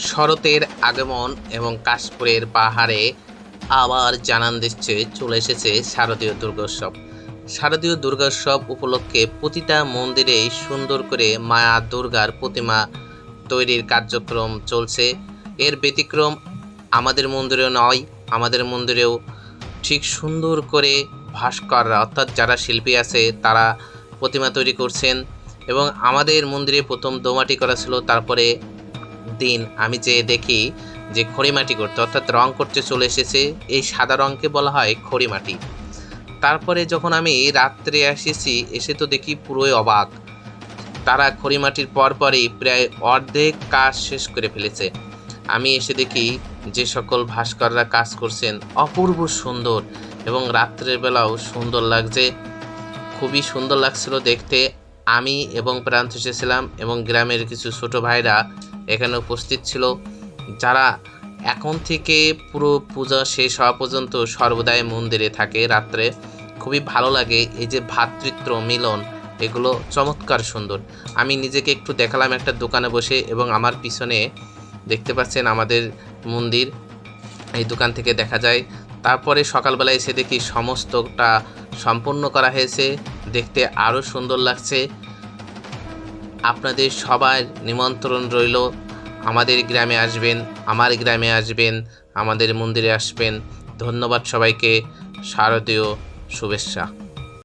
শরতের আগমন এবং কাশপুরের পাহাড়ে আবার জানান দিচ্ছে চলে এসেছে শারদীয় দুর্গোৎসব। শারদীয় দুর্গোৎসব উপলক্ষে প্রতিটা মন্দিরেই সুন্দর করে মা দুর্গার প্রতিমা তৈরির কার্যক্রম চলছে। এর ব্যতিক্রম আমাদের মন্দিরেও নয়, আমাদের মন্দিরেও ঠিক সুন্দর করে ভাস্কররা অর্থাৎ যারা শিল্পী আছে তারা প্রতিমা তৈরি করছেন। এবং আমাদের মন্দিরে প্রথম দোমাটি করা ছিল, তারপরে দিন আমি যে দেখি যে খড়িমাটি করতে অর্থাৎ রং করতে চলে এসেছে। এই সাদা রঙকে বলা হয় খড়িমাটি। তারপরে যখন আমি রাত্রে এসে তো দেখি পুরোই অবাক, তারা খড়িমাটির পরপরই প্রায় অর্ধেক কাজ শেষ করে ফেলেছে। আমি এসে দেখি যে সকল ভাস্কররা কাজ করছেন অপূর্ব সুন্দর এবং রাত্রের বেলাও সুন্দর লাগছে, খুবই সুন্দর লাগছিল দেখতে। আমি এবং প্রান্ত এসেছিলাম এবং গ্রামের কিছু ছোট ভাইরা এখানে উপস্থিত ছিল, যারা এখন থেকে পুরো পূজা শেষ হওয়া পর্যন্ত সর্বদাই মন্দিরে থাকে রাত্রে। খুবই ভালো লাগে এই যে ভ্রাতৃত্ব মিলন, এগুলো চমৎকার সুন্দর। আমি নিজেকে একটু দেখালাম একটা দোকানে বসে এবং আমার পিছনে দেখতে পাচ্ছেন আমাদের মন্দির, এই দোকান থেকে দেখা যায়। তারপরে সকালবেলা এসে দেখি সমস্তটা সম্পূর্ণ করা হয়েছে, দেখতে আরও সুন্দর লাগছে। আপনাদের সবার নিমন্ত্রণ রইল, আমাদের গ্রামে আসবেন, আমার গ্রামে আসবেন, আমাদের মন্দিরে আসবেন। ধন্যবাদ সবাইকে, শারদীয় শুভেচ্ছা।